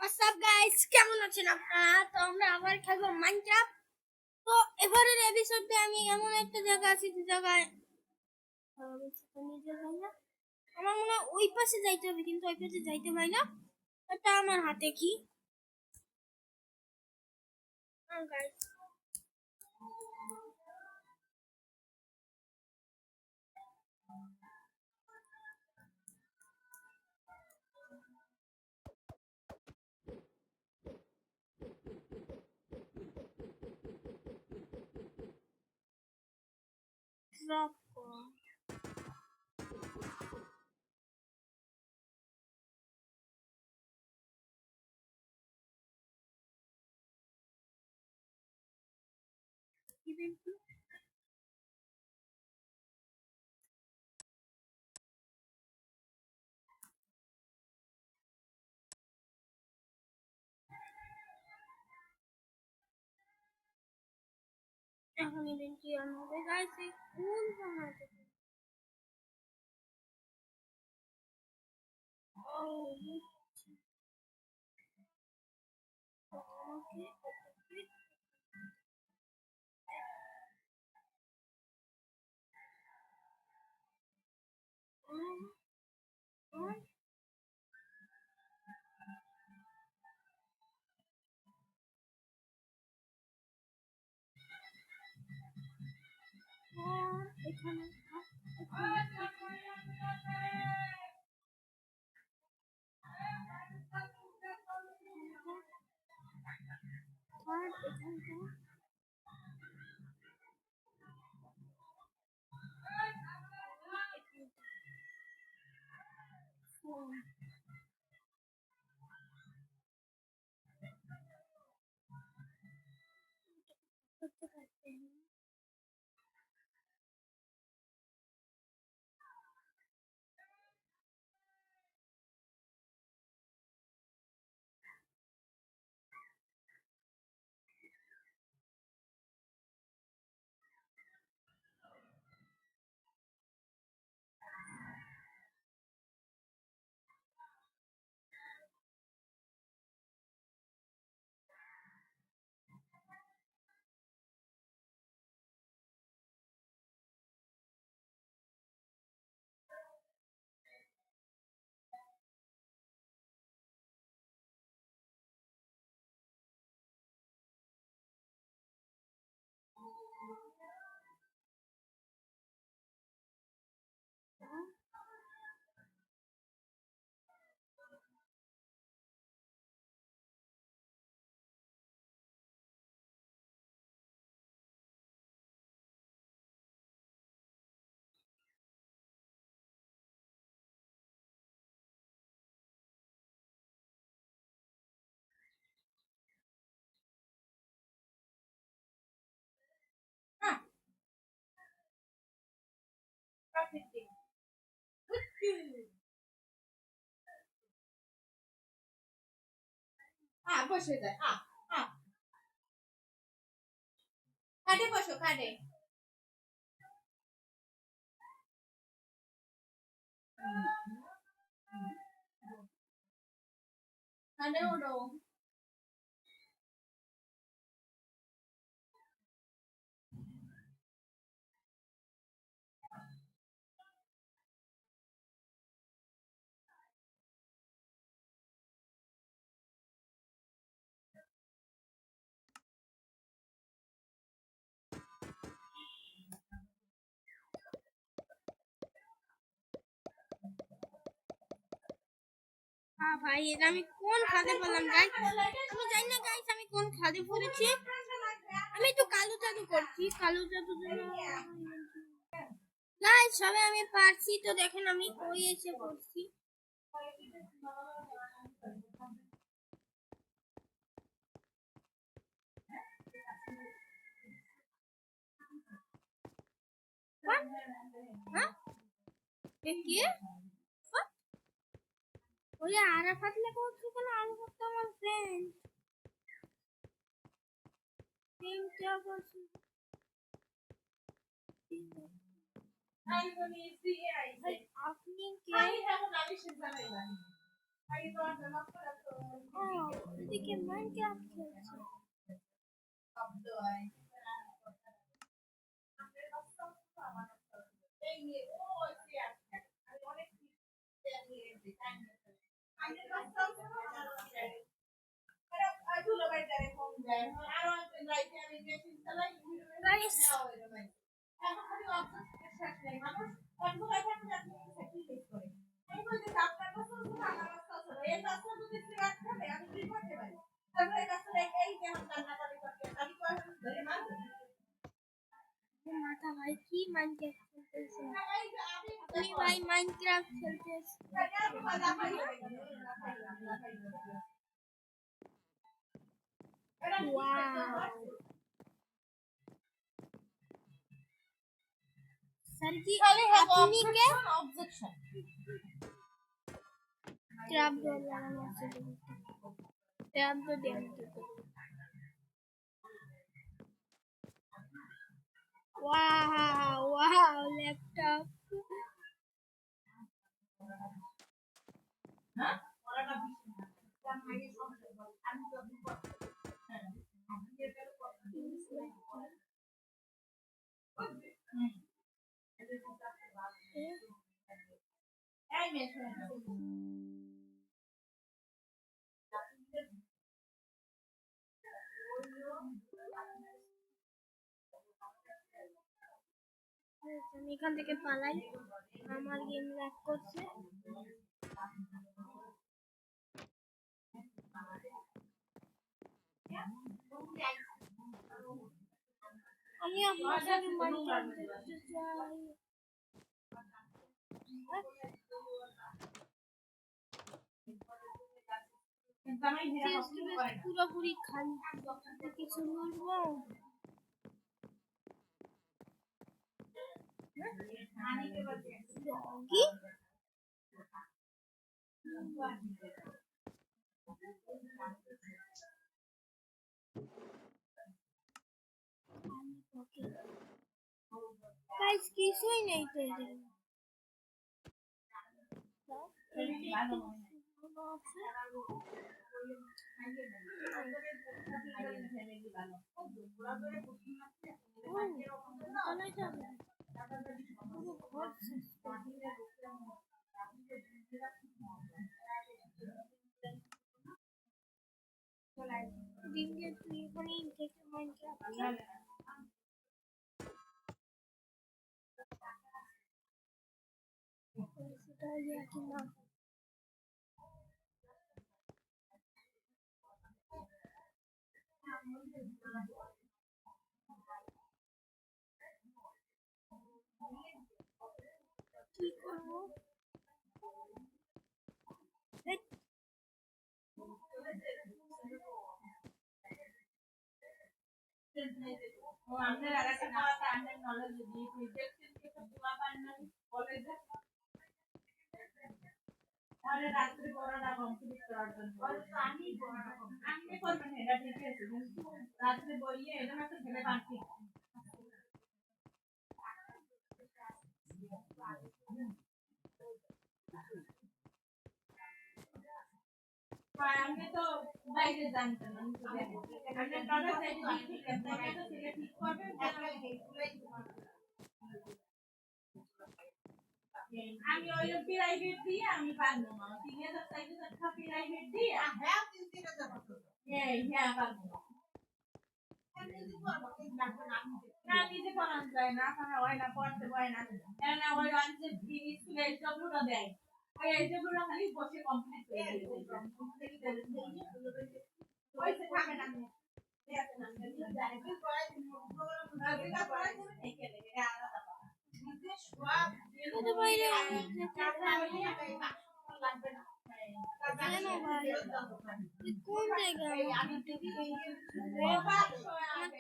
WhatsApp guys, কেমন আছেন আপনারা? তো আমরা আবার খেলবো মাইনক্রাফট। তো এবারের এপিসোডে আমি এমন একটা জায়গা আছি যে জায়গায় নিজে যাই না। আমার মনে হয় ওই পাশে যাইতে হবে, কিন্তু ওই পাশে যাইতে পারি না। এটা আমার হাতে কি গাইস, ড্রপ ইভেন্ট এখন ইভেন্ট কি অন হবে গাইস? এই কোন বানাতে এখানে করতে পারতেন। বসে যায়। খাটে বসো, খাটে। খাটে ওঠো। ভাই, এটা আমি কোন খাদে পড়লাম গাইস? আমি জানি না গাইস, আমি কোন খাদে পড়েছি। আমি তো কালো জাদু করছি, কালো জাদু গাইস। সবে আমি পারছি, তো দেখেন আমি ওই এসে পড়ছি। হ্যাঁ, কি ওই আরাফাত লেখা হচ্ছে কেন? আমি করতে আমার ফ্রেন্ড আপনি কে? এদিকে মাইনক্রাফট খেলছে। Guys, মাথা ভাই কি মাইনক্রাফট খেলতেছে? আপনি ভাই মাইনক্রাফট খেলতেছে? वाह सर जी আপনি কে অবজেকশন ট্র্যাপ লাগানো আছে ট্র্যাপ তো দেন वाह वाह लैपटॉप হ্যাঁ ওরাটা আমি এখান থেকে পালাই আমার গেম ল্যাগ করছে আমি আপনার সাথে মাইনক্রাফট দেখতে চাই পুরোপুরি খালি কিছু বলবো কি गाइस কিছুই নেই তো এদের দিনে তুই এখানে থেকে মাইনক্রাফট সেটা ইয়া কি না কি করবো আমাদের আরেকটা কথা আমরা নলেজ দিয়ে প্রজেক্ট থেকে পুরো পান্না কলেজে আরে রাত্রে পড়াটা কমপ্লিট করার জন্য আমি পড়াটা আমি করবেন এটা ঠিক আছে কিন্তু রাত্রে বইয়ে এটা একটা ছেলে বাকি আমি তো বাইরে জানতাম আমি তো আমি নলেজ দিয়ে ঠিক আছে এটা ছেলে ঠিক করবে আমি ওই প্রাইভেট দিয়ে আমি পারবো না 3000 টাকা প্রাইভেট দিয়ে হ্যাঁ 3000 টাকা হ্যাঁ হ্যাঁ পারবো না নিজে পড়ান যায় না কারণ হয় না পড়তে হয় না কারণ ওই যে স্কুলে ডব্লিউটা দেয় ওই ডব্লিউটা খালি বসে কমপ্লিট করে পয়সা থাকে না কোন জায়গায় আমার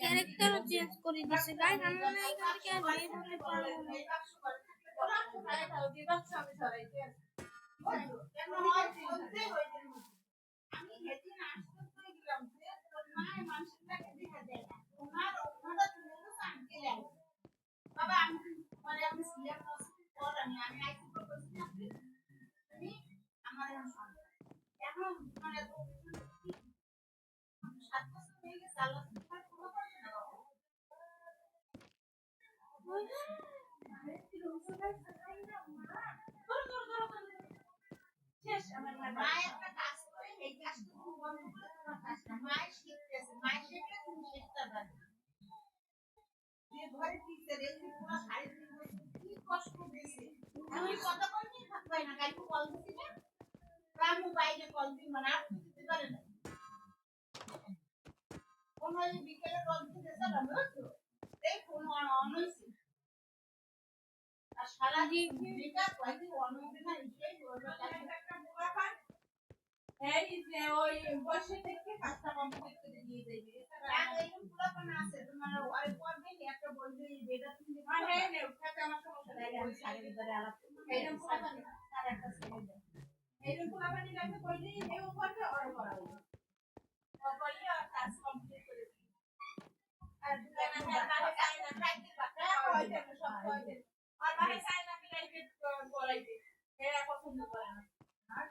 ক্যারেক্টারও চেঞ্জ করে দিছে গাইস আমি মনে হয় এখান থেকে আর বের হতে পারবো না আমি হেদিন আসতে গেলাম যে তোর মা মানুষটাকে দেখা দেয় না তোমার ওনারা তুমি শান্তি লাগে বাবা আমি মানে আমি সিরিয়াস পর আমি আইসি করছি আমি আমার চালাতে তোমার কোনো করছে না বাবা। শেষ আমার মা একটা কাজ করে এই কাজটা তুমি বন্ধ করে তোমার কাজটা মায়ের শিখতেছে মায়ের শিখলে তুমি শিখতে পারবে যে ঘরে টিকতে রেখে পুরো সাড়ে 3 বছর কি কষ্ট দিয়েছে আমি কথা বলতে থাকবাই না কালকে কল দিছি না রামু বাইরে কল দিই মানে আর দিতে পারে না কোন ওই বিকেলে কল দিতে স্যার আমি তো এই ফোন অন হইছে আর সারা দিন বিকা কয়দিন অন হবে না এই ওরা একটা বুড়া পান এই যে ওই বসে থেকে কাজটা কমপ্লিট করে দিয়ে দেবে আর এই বুড়া পান আছে তোমার ওই পরদিন একটা বলবে যেটা তুমি হ্যাঁ নে উঠাতে আমার সমস্যা নাই আমি সাড়ে ধরে আলাপ এইরকম বুড়া পান আর একটা ছেড়ে দাও এইরকম বুড়া পানি লাগবে বললেই এও করবে আর করা হবে বললে কাজ কমপ্লিট করে আর দুটো না তাহলে কাজ না খাইতে পারে হয় না সব হয় না আর ভাই চাই না পিলাইতে বলাইতে এরা পছন্দ করে না আর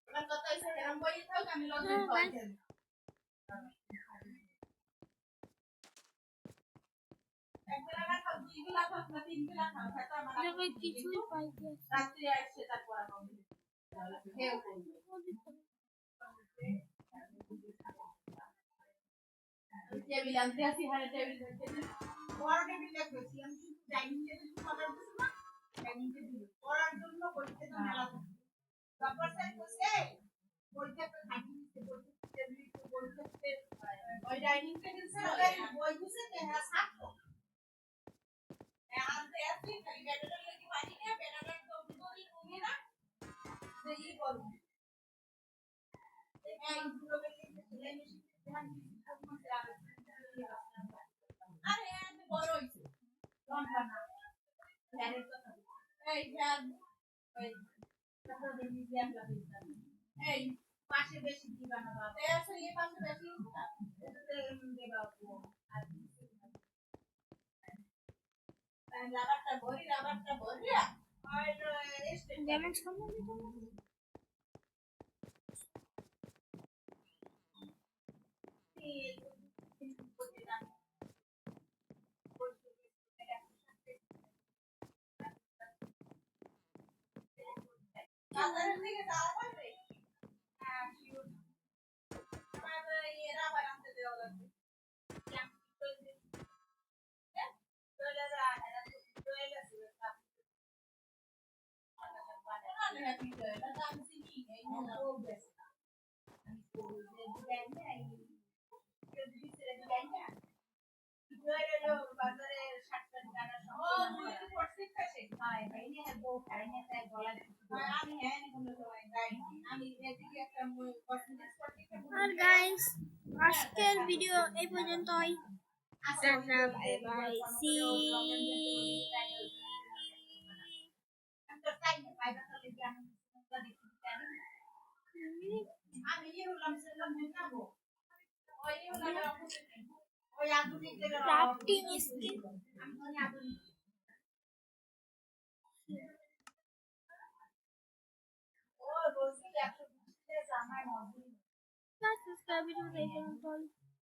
আমার কথা হইছে এরকম বইতে থাক আমি লজ্জা পাই একবেলা না খাও দুই বেলা খাও না তিন বেলা খাও খাতা আমার দেখো কিছুই পাইতে রাত্রি আসছে তারপর আমি হেও করব টেবিল আনতে আসি হারে টেবিল দেখতে বড় টেবিল দেখছি আমি শুধু ডাইনিং টেবিল অর্ডার দিছি না ডাইনিং টেবিল পড়ার জন্য বইতে তো মেলা থাকে তারপর স্যার বসে বইতে তো থাকি বইতে টেবিল বইতে ওই ডাইনিং টেবিল স্যার বই বুঝে তে হ্যাঁ ছাত্র আনতে আসি খালি ব্যাটার লাগি পানি না ব্যাটার তো দুই কমে না যে ই করব এই পুরো বেশি সেলাই মেশিন ধ্যান দিছি আরে আমি বড় হইছে লম্বা না ফ্যানের কথা এই ফ্যান ওই তারপর মিউজিয়াম লাগাইতাম এই পাশে বেশি দিবা না বাবা এই আসলে এই পাশে বেশি না এটাতে দেবা আর রাবারটা ভরি আর যেমন সামনে দিতে বাজারের দিকে যাওয়া পারবে হ্যাঁ শিওর আমার এরা আবার আনতে দেওয়া লাগবে চলে যা এরা চলে গেছে হ্যাপি চলে যা আমি চিনি এই না ও বেশ আমি তো ডিজাইন না এই ডিজাইন না জয়ের বাজারে 60 টাকা সব ও মুই তো পড়ছি কাছে হ্যাঁ ভাই নে বউ খাইনে তাই গলা আমি হ্যাঁ কোনো সময় যাই আমি এদিকে একটা কসমেটিক্স পড়তে আর গাইস আজকের ভিডিও এই পর্যন্তই টাটা বাই বাই সি আমি হলাম সেলাম না গো ওই হলাম ওই আধুনিক ক্রাফটিং স্কিল আমি আধুনিক ও রোজি 120 জামাই মজুরি সাবস্ক্রাইব ভিডিও এই পর্যন্তই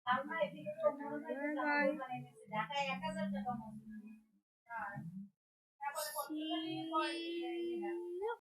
আমার এদিকে তো মনে হয় ঢাকায় 1000 টাকা মজুরি আর তারপরে কত